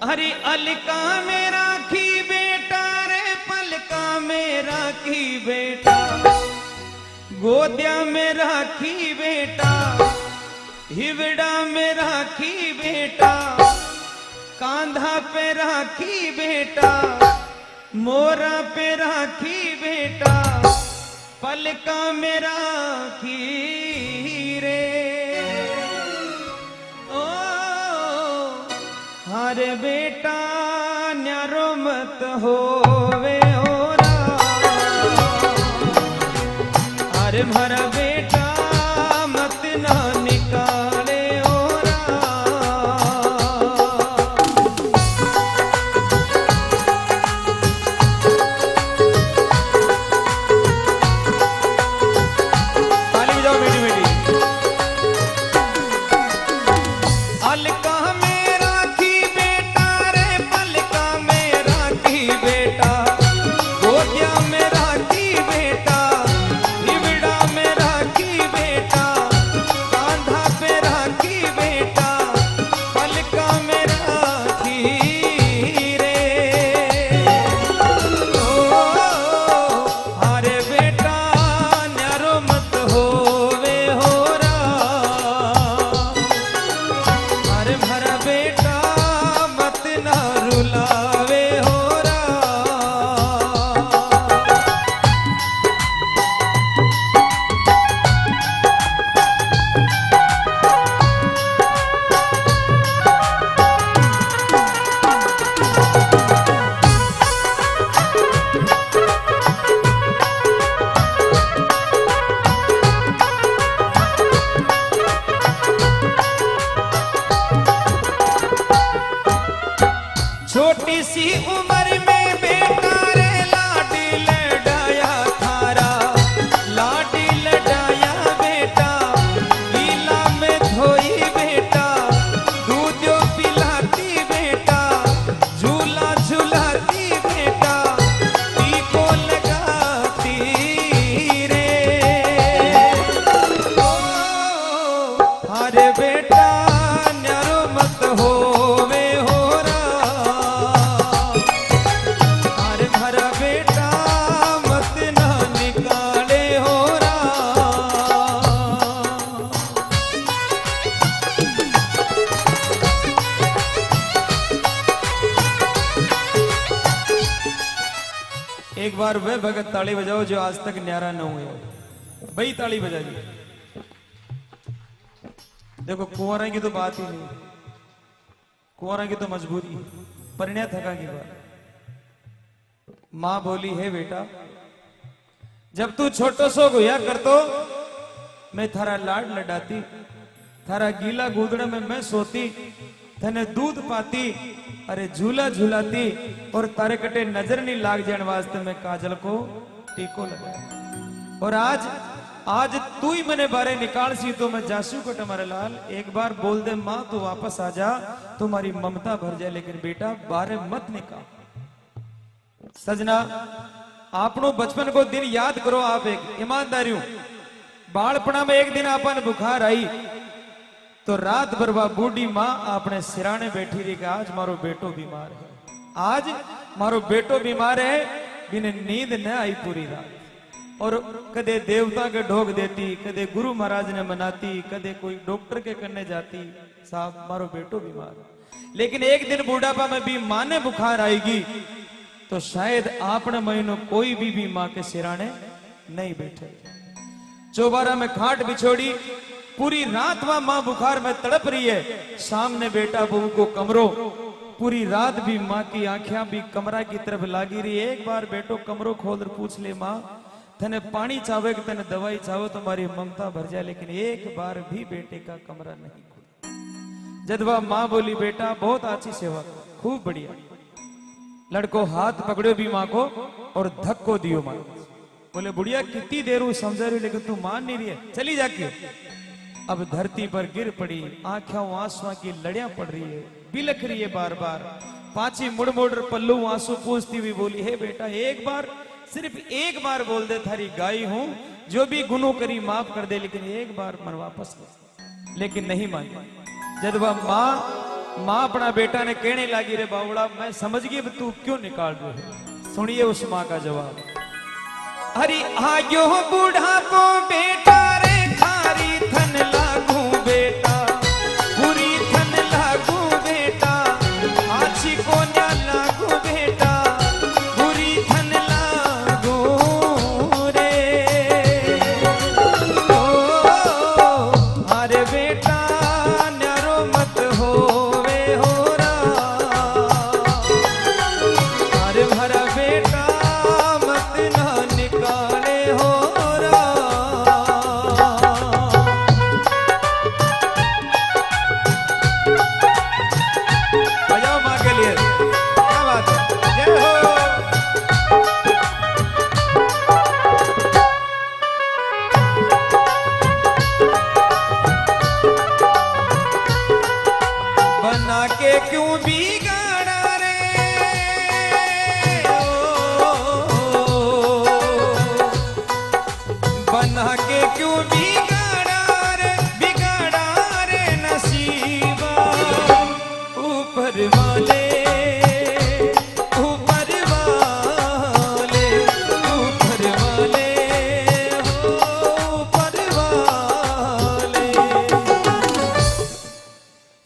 अरे अलका में राखी बेटा रे पलका में राखी बेटा, गोदिया में राखी बेटा, हिवड़ा में राखी बेटा, कांधा पे राखी बेटा, मोरा पे राखी बेटा, पलका में राखी रे। ओ हरे बेटा न्यारो मत होवे होरा, अरे भरा बेटा मत ना निकाले होरा। ताली बजाओ बेटी बेटी। अलका में राखी बेटा रे पलका में राखी बेटा, गोदिया में राखी बेटा, हिवड़ा में राखी बेटा, कांधा पे राखी बेटा, पलका में राखी रे। ओ अरे बेटा न्यारो मत होवे होरा, अरे भरा बेटा मत ना रुलावे होरा। छोटी सी उम्र में बेटा रे लाडी लडाया थारा, लाडी लडाया बेटा, गीला में धोई बेटा, दूध पिलाती बेटा, झूला झूलाती बेटा, टीको लगाती रे। ओ अरे बेटा न्यारो मत होवे होरा, अरे भरा बेटा मत ना निकाले होरा। एक बार वे भगत ताली बजाओ जो आज तक न्यारा न हुए, वही ताली बजा दी। देखो कुंवरा की तो बात ही नहीं, कुंवरा की तो मजबूरी, परिणय थका की बात। मां बोली है बेटा जब तू छोटो सो गुया कर तो मैं थारा लाड लडाती, थारा गीला गुदड़े में मैं सोती, थने दूध पाती, अरे झूला झूलाती, और तारे कटे नजर नहीं लाग जाने वास्ते मैं काजल को टीको लगाया। और आज तू ही मैंने बारे निकाल सी तो मैं जासू कट हमारे लाल, एक बार बोल दे मां तो वापस आ जा, तुम्हारी ममता भर जाए, लेकिन बेटा बारे मत निकाल। सजना आपनो बचपन को दिन याद करो, आप एक ईमानदारियों बालपणा में एक दिन आपन बुखार आई तो रात भर वह बूढ़ी मां आपने सिराने बैठी रही कि आज मारो बेटो बीमार है, आज मारो बेटो बीमार है, बिन नींद न आई पूरी रात। और कदे देवता के ढोक देती, कदे गुरु महाराज ने मनाती, कदे कोई डॉक्टर के करने जाती, साहब मारो बेटो बीमार। लेकिन एक दिन बुढ़ापा में भी मां ने बुखार आएगी तो शायद आपने महीनों कोई भी मां के सिराने नहीं बैठे। चौबारा में खाट बिछोड़ी, पूरी रात वह मां बुखार में तड़प रही है, सामने बेटा बहू को कमरो, पूरी रात भी मां की आंखें भी कमरा की तरफ लागी रही। एक बार बेटो कमरो खोल पूछ ले मां तने पानी चाहे कि तने दवाई चाहो, तुम्हारी ममता भर जाए, लेकिन एक बार भी बेटे का कमरा नहीं खुला। जब वह मां बोली बेटा बहुत अच्छी सेवा, खूब बढ़िया, लड़को हाथ पकड़ो भी मां को और धक्को दियो मां। बोले बुढ़िया कितनी देर हूं समझा रही, लेकिन तू मान नहीं रही है, चली जाके। अब धरती पर गिर पड़ी, आंखों आंसुओं की लड़ियां पड़ रही है, बिलख रही है बार बार। पाची मुड़ मुड़ पल्लू आंसू पूछती हुई बोली हे बेटा एक बार, सिर्फ एक बार बोल दे, थारी गाय हूं, जो भी गुनो करी माफ कर दे, लेकिन एक बार मन वापस ले। लेकिन नहीं मानी। जब वह मां माँ अपना बेटा ने कहने लगी, रे बावड़ा मैं समझ गई तू क्यों निकाल रहे हो। सुनिए उस माँ का जवाब। अरे आयो बूढ़ापो बेटा रे थारी थन लागू बेटा, बुरी थन लागू बेटा, आछी को न्या लागू बेटा, बुरी थन लागू रे। ओ अरे बेटा न्यारो मत होवे होरा, अरे भरा बेटा मत ना निकाले होरा। बजाओ माँ के लिए, क्या बात है, जय हो। बना के क्यों बिगाड़ा रे, बना के क्यों बिगाड़ा रे नसीबा। ऊपर वाले ऊपर वाले ऊपर वाले हो ऊपर वाले।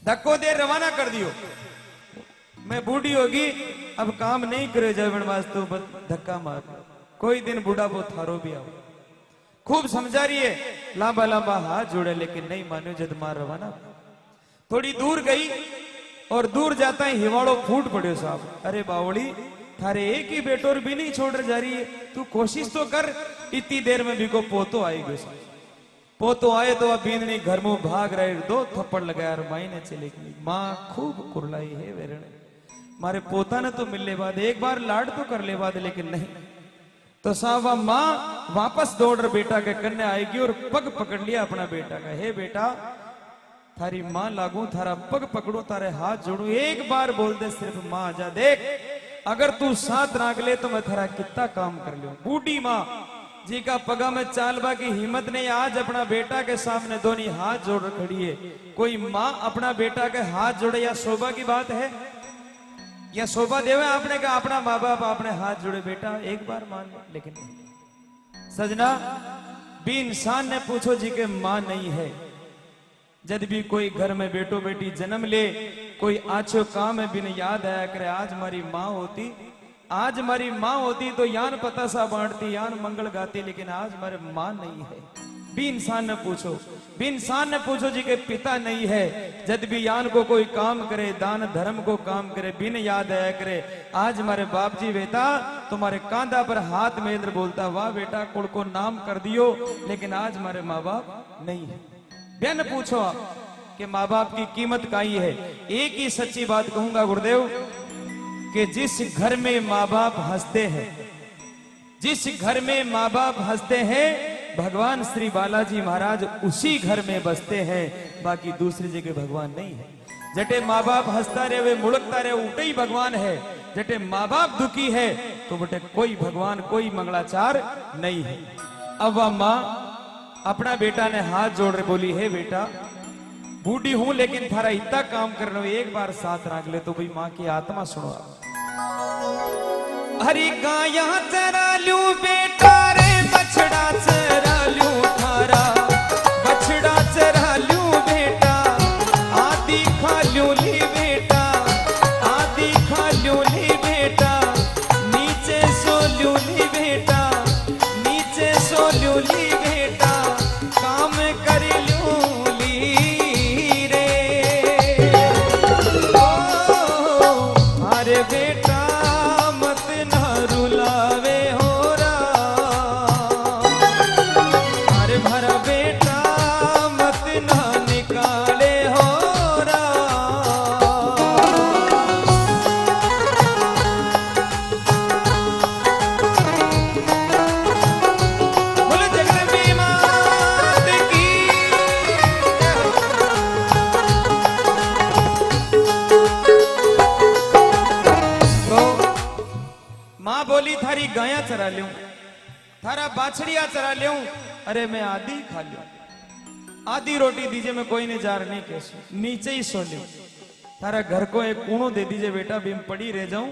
धक्को दे रवाना कर दियो। मैं बूढ़ी होगी अब काम नहीं करे जयवन वास्तु धक्का मार। कोई दिन बूढ़ा वो थारो भी आओ। खूब समझा रही है, लांबा लांबा हाथ जोड़े लेकिन नहीं मानो। जद मार रवाना थोड़ी दूर गई और दूर जाता है हिवाड़ो फूट पड़े साहब। अरे बावड़ी थारे एक ही बेटोर भी नहीं छोड़ जा रही है, तू कोशिश तो कर। इतनी देर में भी को पोतो आएगी साहब। पोतो आए तो अब बींदनी घर में भाग रहे, दो थप्पड़ लगाया और माई ने चले गई। माँ खूब कुरलाई है वेरणे, मारे पोता ने तो मिलने बाद एक बार लाड तो कर ले बाद, लेकिन नहीं। तो साहब माँ वापस दौड़ रहे बेटा के कन्ने आएगी और पग पकड़ लिया अपना बेटा का। हे बेटा थारी माँ लागू, थारा पग पकड़ो, तारे हाथ जोड़ू, एक बार बोल दे सिर्फ माँ आजा। देख अगर तू साथ राख ले तो मैं थारा कितना काम कर लूं। बूढ़ी माँ जी का पगा में चालबा की हिम्मत नहीं, आज अपना बेटा के सामने दोनों हाथ जोड़ खड़ी है। कोई माँ अपना बेटा के हाथ जोड़े या शोभा की बात है, या शोभा देवे आपने कहा अपना माँ बाप अपने हाथ जोड़े बेटा एक बार मान लो। लेकिन सजना भी इंसान ने पूछो जी के माँ नहीं है। जब भी कोई घर में बेटो बेटी जन्म ले, कोई आछो काम है बिन याद आया करे, आज हमारी माँ होती, आज हमारी माँ होती तो यान पता सा बांटती, यान मंगल गाती, लेकिन आज हमारे माँ नहीं है। भी इंसान ने पूछो, भी इंसान ने पूछो जी के पिता नहीं है। जब भी यान को कोई काम करे, दान धर्म को काम करे, बिन याद आया करे, आज हमारे बाप जी बेटा तुम्हारे कांधा पर हाथ मेंद्र बोलता, वाह बेटा कुल को नाम कर दियो, लेकिन आज हमारे माँ बाप नहीं है। बहन पूछो आप कि माँ बाप की कीमत काई है। एक ही सच्ची बात कहूंगा गुरुदेव, कि जिस घर में माँ बाप हंसते हैं, जिस घर में माँ बाप हंसते हैं, भगवान श्री बालाजी महाराज उसी घर में बसते हैं, बाकी दूसरी जगह भगवान नहीं है। जटे माँ बाप हंसता रहे वे मुड़कता रहे, उठे ही भगवान है। जटे माँ बाप दुखी है तो बटे कोई भगवान कोई मंगलाचार नहीं है। अब वह माँ अपना बेटा ने हाथ जोड़ रहे बोली, हे बेटा बूढ़ी हूं लेकिन थारा इतना काम कर रहे हो, एक बार साथ रख ले। तो भाई माँ की आत्मा सुनो। हरी गाया चरा लू बेटा रे, बछड़ा चरा लू थारा, बछड़ा चरा लू बेटा, आदि खा लू ली बेटा, आदि खा लू ली बेटा, नीचे सो लू ली बेटा, नीचे सो लू ली बेटा, काम कर लू ली रे। ओ अरे बेटा मत ना रुलावे होरा, अरे भरा बेटा मत ना निकाले होरा। बोले जगदम्बे मात की। तो माँ बोली थारी गाया चरा लूं, थारा बाछड़िया चरा लूं, अरे मैं आधी खा लूं, आधी रोटी दीजिए, मैं कोई ने जार नहीं कैसे, नीचे ही सो लूं। थारा घर को एक कूणो दे दीजिए बेटा, भी मैं पड़ी रह जाऊं,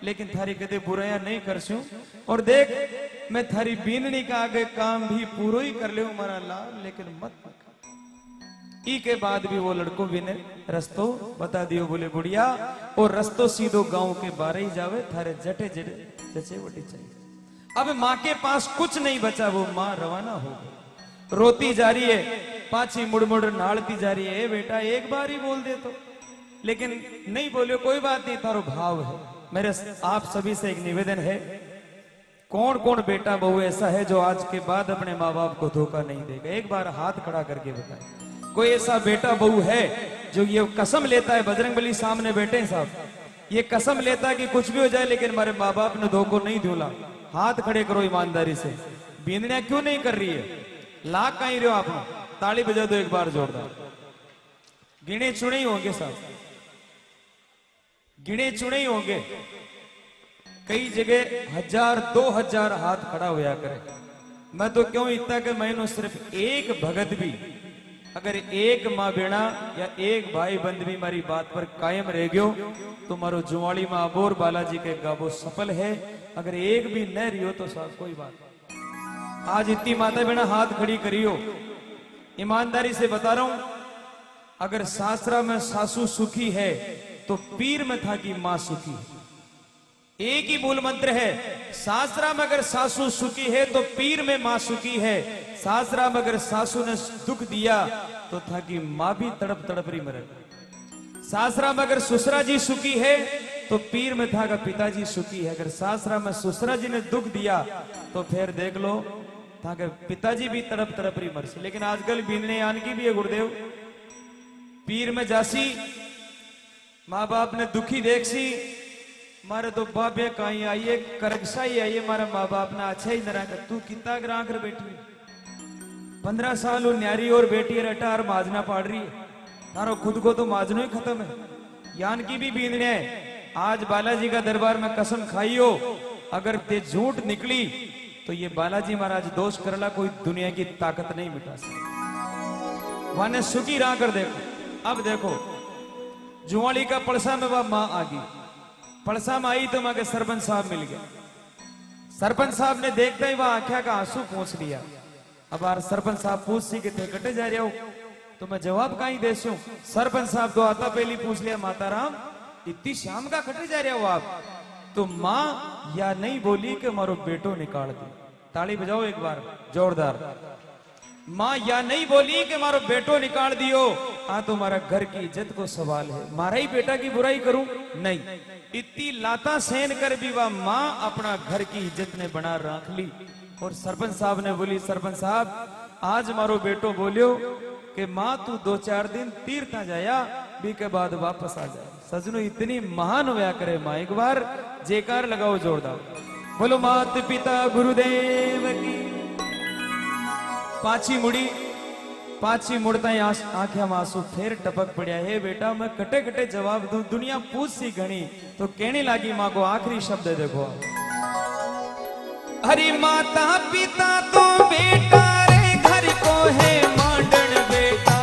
लेकिन थारी कदे बुराया नहीं करसूं। और देख मैं थारी बीननी का आगे काम भी पूरो ही कर ले मारा लाल, लेकिन मत ई के बाद भी वो लड़को भी ने रस्तो बता दियो, बोले बुढ़िया और रस्तो सीधो गांव के बारे ही जावे, थारे जटे जटे जचे वटी चाहिए। अब माँ के पास कुछ नहीं बचा, वो माँ रवाना हो गई, रोती जा रही है, पाछी मुड़ मुड़ नाड़ती जा रही है। बेटा एक बार ही बोल दे तो, लेकिन नहीं बोलियो, कोई बात नहीं, थारो भाव है। मेरे आप सभी से एक निवेदन है, कौन कौन बेटा बहू ऐसा है जो आज के बाद अपने माँ बाप को धोखा नहीं देगा? एक बार हाथ खड़ा करके बताए। कोई ऐसा बेटा बहू है जो ये कसम लेता है, बजरंगबली सामने बैठे हैं साहब, ये कसम लेता है कि कुछ भी हो जाए लेकिन हमारे माँ बाप ने धोखो नहीं दूला? हाथ खड़े करो ईमानदारी से। बींदनिया क्यों नहीं कर रही है? लाख कहीं रहे हो आप? ताली बजा दो एक बार जोरदार। गिने चुने ही होंगे साहब, गिने चुने ही होंगे। कई जगह 1000-2000 हाथ खड़ा होया करे। मैं तो क्यों इतना कि मैंने सिर्फ एक भगत भी, अगर एक माँ बेड़ा या एक भाई बंद भी मारी बात पर कायम रह गयो तो मारो जुवाड़ी में अबोर बालाजी के गाबो सफल है। अगर एक भी न रियो तो साहब कोई बात नहीं। आज इतनी माता बेड़ा हाथ खड़ी करियो, ईमानदारी से बता रहा हूं, अगर सासरा में सासू सुखी है तो पीर में था कि मां सुखी है। एक ही मूल मंत्र है, सासरा में अगर सासू सुखी है तो पीर में मां सुखी है। सासरा में अगर सासू ने दुख दिया तो था कि मां भी तड़प तड़प रही मरे। सासरा में अगर ससुरा जी सुखी है तो पीर में था कि पिताजी सुखी है। अगर सासरा में ससुरा जी ने दुख दिया तो फिर देख लो था कि पिताजी भी तड़प तड़प रही मरसी। लेकिन आजकल बीनने आन की भी है गुरुदेव, पीर में जासी माँ बाप ने दुखी देख सी, मारे तो बाबे कहीं आइए करगसा ही आइए, मारा माँ बाप ने अच्छा ही नरा कर, तू कितना ग्रां कर बैठी 15 साल वो न्यारी और बेटी रटार माजना पाड़ रही है, तारो खुद को तो माजनो ही खत्म है। यान की भी बींदने है। आज बालाजी का दरबार में कसम खाइयो, अगर ते झूठ निकली तो ये बालाजी महाराज दोष करला कोई दुनिया की ताकत नहीं मिटा सकती। वाने सुखी रहा कर देखो। अब देखो जुआली का पड़सा में वह मां आ गई, पड़सा में आई तो मगर सरपंच साहब मिल गया। सरपंच साहब ने देखते ही वह आंखा का आंसू पहुंच लिया। अब यार सरपंच साहब पूछ सी कि थे कटे जा रहे हो तो मैं जवाब कहीं दे सू। सरपंच साहब तो आता पहली पूछ लिया, माता राम इतनी शाम का कटे जा रहे हो आप? तो मां या नहीं बोली कि मारो बेटो निकाल दे। ताली बजाओ एक बार जोरदार। मां या नहीं बोली कि मारो बेटो निकाल दियो, हाँ तुम्हारा घर की इज्जत को सवाल है, मारा ही बेटा की बुराई करूं? नहीं। इतनी लाता सहन कर भी वह मां अपना घर की इज्जत ने बना रख ली। और सरपंच साहब ने बोली, सरपंच साहब आज मारो बेटो बोलियो कि मां तू 2-4 दिन तीर्थ जाया बी के बाद वापस आ जाए। सजनो इतनी महान होया करे मां, एक बार जयकार लगाओ जोरदार। बोलो मात पिता गुरुदेव की। पाछी मुड़ता ही आंखें में आंसू फिर टपक पड़िया। हे बेटा मैं कटे कटे जवाब दूं, दुनिया पूछ सी घनी तो कहने लगी मां को आखिरी शब्द देखो। हरी माता पिता तो बेटा रे घर को है मांडन बेटा,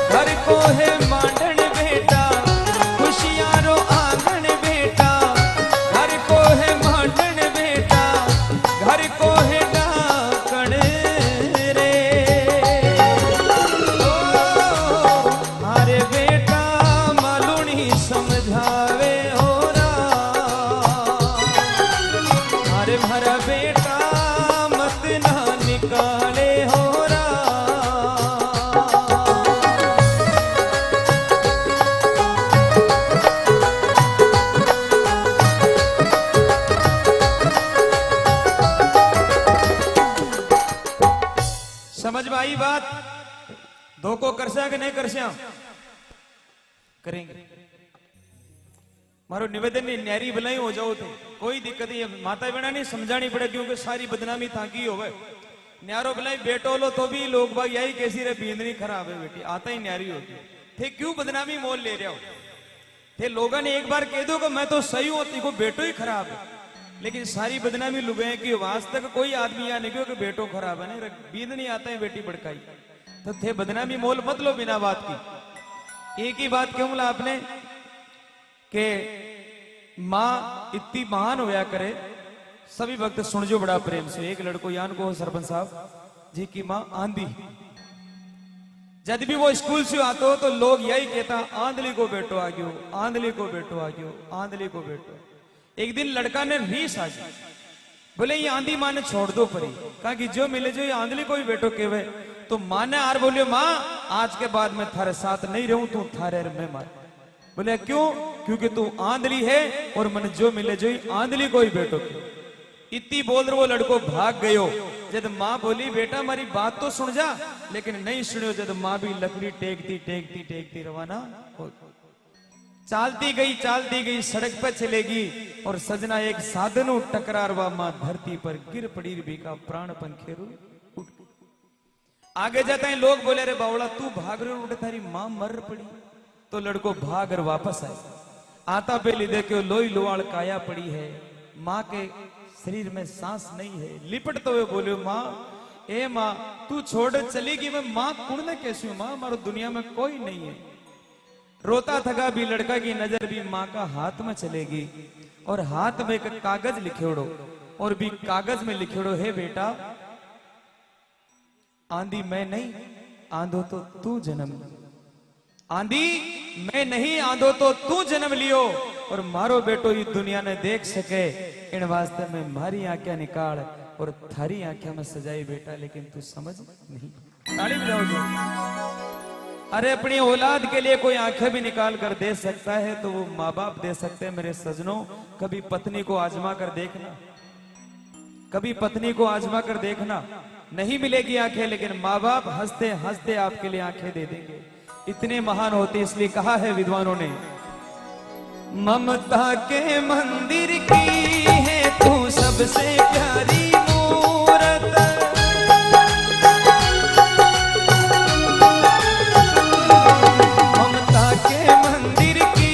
घर को है मांडन बेटा, खुशियारो आंगन बेटा, घर को है मांडन बेटा, घर को है डाकण रे। ओ हारे बेटा मालूनी समझावे हो रा, हारे भरा बेटा मत ना निकाले हो रा। समझ में आई बात? धोखो करसा कि नहीं करसा? करेंगे। मारो निवेदन नहीं न्यारी भलाई हो जाओ तो कोई दिक्कत नहीं है। माता बहना नहीं समझानी पड़े क्योंकि सारी बदनामी थाकी हो गए। न्यारो भलाई बेटो लो तो भी लोग भाई यही कैसी रे बींदनी खराब है बेटी, आता ही न्यारी होती थे, क्यों बदनामी मोल ले रहे हो? थे लोगों ने एक बार कह दो कि मैं तो सही हूं, देखो बेटो ही खराब है। लेकिन सारी बदनामी लुगाए की आज तक कोई आदमी यहाँ नहीं कि बेटो खराब है, नहीं बींदनी आता है बेटी भड़काई। तो थे बदनामी मोल मत लो बिना बात की। एक ही बात क्यों बोला आपने कि मां इतनी महान होया करे। सभी भक्त सुन जो बड़ा प्रेम से। एक लड़को यान को सरपंच साहब जी की मां आंधी, जब भी वो स्कूल से आते हो तो लोग यही कहता आंधली को बेटो आ गयो, आंधली को बेटो आ गयो, आंधली को बेटो। एक दिन लड़का ने रीस आ गई, बोले ये आंधी मां ने छोड़ दो परी, कहा कि जो मिले जो ये आंधली को ही बेटो केवे। तो मां ने आर बोलियो मां आज के बाद मैं थारे साथ नहीं रहूं, तू थारे में मार। बोले क्यों? क्योंकि तू आंधली है और मन जो मिले जो आंधली को ही बेटो के। इतनी बोल रहे वो लड़को भाग गयो। जब मां बोली बेटा मेरी बात तो सुन जा, लेकिन नहीं सुनियो। जब मां भी लकड़ी टेकती टेकती टेकती रवाना हो, चालती गई सड़क पे चलेगी और सजना एक साधनु टकरारवा मां धरती पर गिर पड़ी भी का प्राण पंखेरु उठ। आगे जाता है लोग बोले रे बावड़ा तू भाग रहे उठे थारी मां मर पड़ी। तो लड़को भाग कर वापस आए, आता पहले देखो लोई लोहाड़ काया पड़ी है, मां के शरीर में सांस नहीं है। लिपटते हुए बोले मां ए मां तू छोड़ चलेगी मैं मां कुण ने कैसी हूं, मां मारो दुनिया में कोई नहीं है। रोता थका भी लड़का की नजर भी मां का हाथ में चलेगी और हाथ में एक कागज लिखेड़ो और भी कागज में लिखेड़ो है बेटा आंधी मैं नहीं आंधो तो तू जन्म, आंधी मैं नहीं आंधो तो तू जन्म लियो और मारो बेटो ये दुनिया ने देख सके। इन वास्ते में मारी आंखें निकाल और थारी आंखें में सजाई बेटा, लेकिन तू समझ नहीं। ताली बजाओ जो। अरे अपनी औलाद के लिए कोई आंखें भी निकाल कर दे सकता है तो वो माँ बाप दे सकते हैं। मेरे सजनों कभी पत्नी को आजमा कर देखना, कभी पत्नी को आजमा कर देखना, नहीं मिलेगी आंखें लेकिन माँ बाप हंसते हंसते आपके लिए आंखें दे देंगे। इतने महान होते, इसलिए कहा है विद्वानों ने ममता के मंदिर की है तू सबसे प्यारी मूरत, ममता के मंदिर की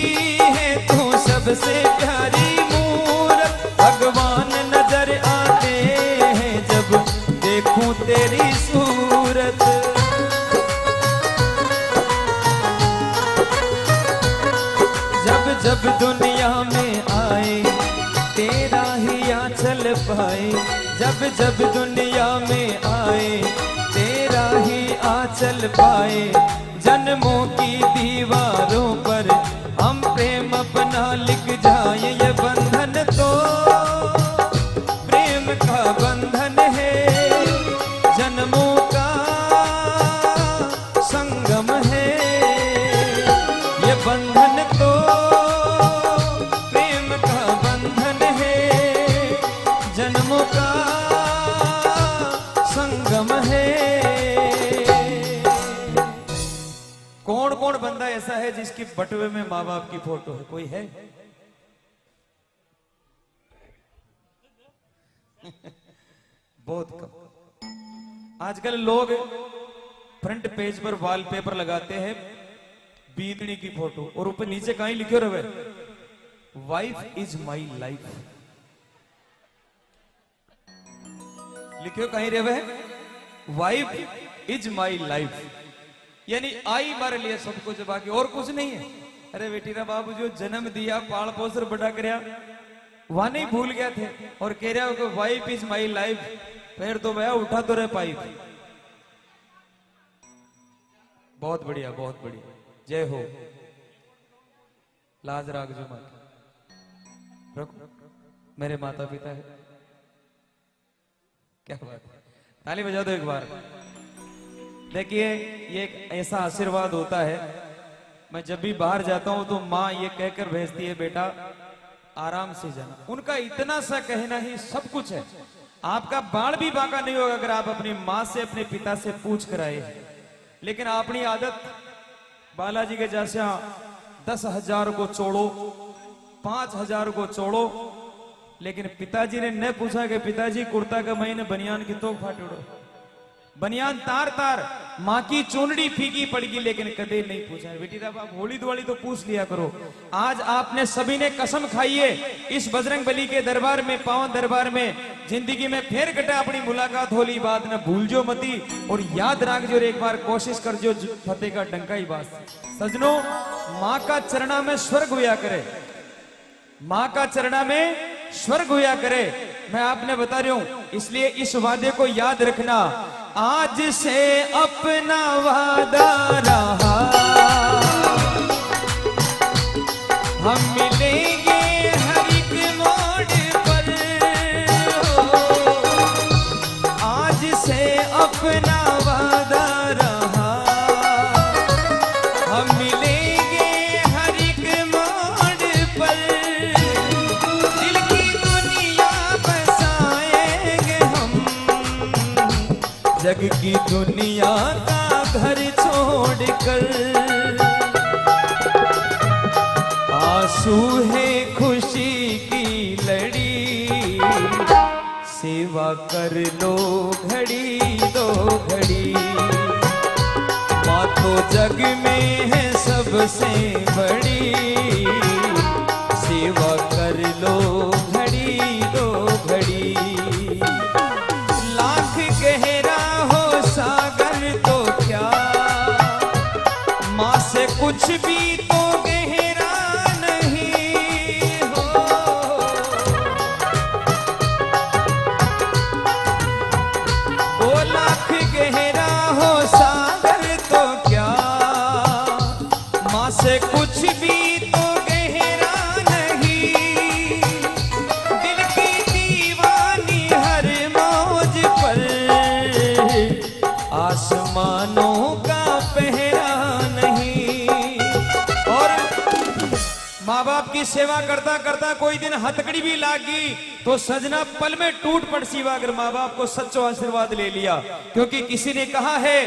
है तू सबसे प्यारी मूरत। भगवान नजर आते हैं जब देखूं तेरी सूरत। जब दुनिया में आए तेरा ही आंचल पाए, जब जब दुनिया में आए तेरा ही आंचल पाए। जन्मों की दीवारों पर हम प्रेम अपना लिख जाए, ये बंधन तो प्रेम का बंधन है, जन्मों का संगम है। ये बंधन तो कौन बंदा ऐसा है जिसकी बटुए में माँ बाप की फोटो है? कोई है? बहुत कम। आजकल लोग फ्रंट पेज पर वॉलपेपर लगाते हैं बीतनी की फोटो और ऊपर नीचे कहीं लिखे रहे वाइफ इज माई लाइफ, लिखे कहीं रहे वाइफ इज माई लाइफ, यानी आई हमारे लिए सब कुछ, बाकी और कुछ नहीं है। अरे बेटीरा बाबू जो जन्म दिया पाल पोसर बड़ा करया वहां नहीं भूल गया थे और कह रहा हो वाइफ इज माई लाइफ, फिर तो भैया उठा तो रहे पाइप। बहुत बढ़िया बहुत बढ़िया, जय हो। लाज राग जो माता रखो, मेरे माता पिता है। क्या बात है, ताली बजा दो एक बार। देखिए ये एक ऐसा आशीर्वाद होता है, मैं जब भी बाहर जाता हूं तो माँ ये कहकर भेजती है बेटा आराम से जाना। उनका इतना सा कहना ही सब कुछ है। आपका बाल भी बांका नहीं होगा अगर आप अपनी माँ से अपने पिता से पूछ कर आए। लेकिन अपनी आदत बालाजी के जैसा 10,000 को छोड़ो 5,000 को छोड़ो, लेकिन पिताजी ने न पूछा कि पिताजी कुर्ता का महीने बनियान की तो फाटो, बनियान तार तार, माँ की चूनड़ी फीकी पड़गी, लेकिन कदे नहीं पूछा। बेटी साहब आप होली दिवाली तो पूछ लिया करो। आज आपने सभी ने कसम खाई है इस बजरंग बली के दरबार में, पावन दरबार में जिंदगी में फिर कटा अपनी मुलाकात होली बात न भूल जो मती और याद रख जो, एक बार कोशिश कर जो फतेह का डंका ही बात। सजनों माँ का चरणा में स्वर्ग हुआ करे। माँ का चरणा में स्वर्ग हुआ करे। मैं आपने बता रही हूं, इसलिए इस वादे को याद रखना। आज से अपना वादा रहा, हम मिलेंगे हर एक मोड़ पर। आज से अपना वादा रहा, हम मिलेंगे हर एक मोड़ पर। दिल की दुनिया बसाएंगे हम, जग की दुनिया का घर छोड़कर। आंसू है खुशी की लड़ी, सेवा कर लो घड़ी दो घड़ी। माँ तो जग में है सबसे बड़ी, सेवा कर लो घड़ी दो घड़ी। लाख गहरा हो सागर तो क्या, माँ से कुछ भी तो गहरा नहीं हो। वो लाख गहरा हो सागर तो क्या, माँ से कुछ भी तो गहरा नहीं। दिल की दीवानी हर मौज पर, आसमानों का पहरा नहीं। और माँ बाप की सेवा करता करता कोई दिन हथकड़ी भी लागी तो सजना पल में टूट पड़ सीवा, अगर माँ बाप को सच्चो आशीर्वाद ले लिया। क्योंकि किसी ने कहा है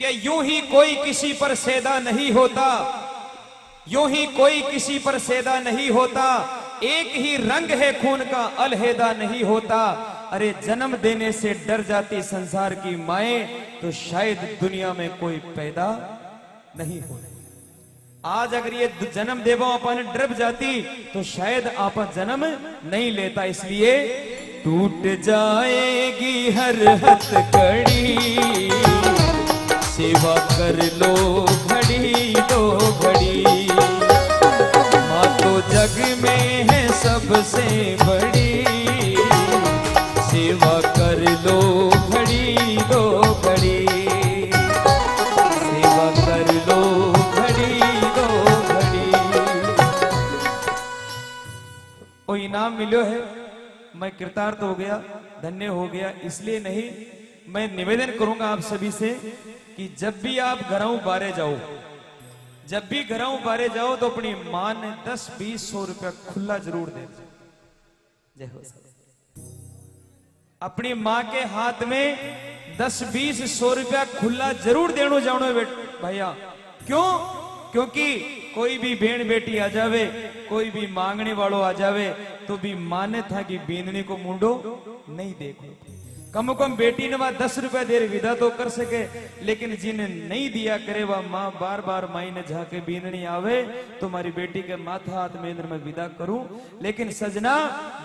कि यूं ही कोई किसी पर सैदा नहीं होता, यूं ही कोई किसी पर सैदा नहीं होता। एक ही रंग है खून का, अलहदा नहीं होता। अरे जन्म देने से डर जाती संसार की माएं, तो शायद दुनिया में कोई पैदा नहीं होता। आज अगर ये जन्म देवो अपन डर जाती तो शायद आप जन्म नहीं लेता। इसलिए टूट जाएगी हर हथकड़ी, सेवा कर लो घड़ी दो घड़ी। माँ तो जग में है सबसे बड़ी, सेवा कर लो घड़ी दो घड़ी। सेवा कर लो घड़ी दो घड़ी। वो इनाम मिलो है, मैं कृतार्थ हो गया, धन्य हो गया। इसलिए नहीं, मैं निवेदन करूंगा आप सभी से कि जब भी आप घरों बारे जाओ, जब भी घरों बारे जाओ तो अपनी मां ने 10-20-100 रुपया खुला जरूर दे। जय हो। अपनी मां के हाथ में 10-20-100 रुपया खुला जरूर देनो जानो भैया। क्यों? क्योंकि कोई भी भेड़ बेटी आ जावे, कोई भी मांगने वालों आ जावे, तो भी माने था कि बींदनी को मुंडो नहीं देखो। कम कम बेटी ने वहां 10 रुपया दे विदा तो कर सके, लेकिन जिन्हें नहीं दिया करे वह माँ बार बार माई ने जाके बींदनी आवे तो हमारी बेटी के माथा हाथ में इंद्र में विदा करूं। लेकिन सजना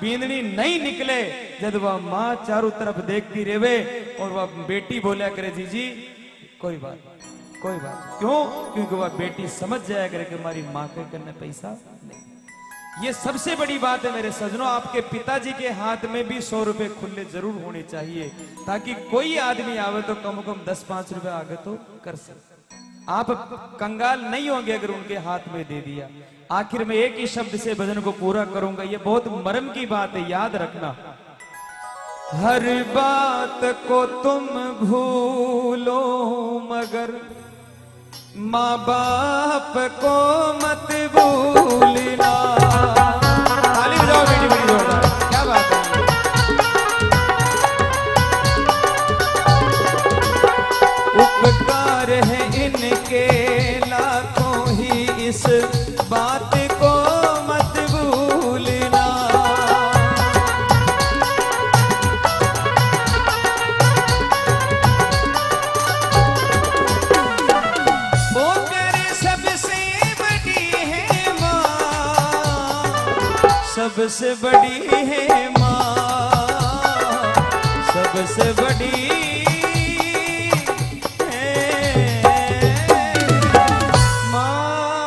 बींदनी नहीं निकले जब वह माँ चारों तरफ देखती रेवे और वह बेटी बोला करे जी कोई बात कोई बात। क्यों? क्योंकि वह बेटी समझ जाया करे कि हमारी माँ के करने पैसा नहीं। ये सबसे बड़ी बात है मेरे सजनों। आपके पिताजी के हाथ में भी 100 रुपए खुले जरूर होने चाहिए, ताकि कोई आदमी आवे तो कम से कम 10-5 रुपए आगे तो कर सके। आप कंगाल नहीं होंगे अगर उनके हाथ में दे दिया। आखिर में एक ही शब्द से भजन को पूरा करूंगा, ये बहुत मर्म की बात है, याद रखना। हर बात को तुम भूलो मगर माँ बाप को मत भूलना। ताली बजाओ बेटी बड़ी जोरदार, क्या बात है। उपकार है इनके लाखों ही, इस बात को मत भूलना। सबसे बड़ी है माँ, सबसे बड़ी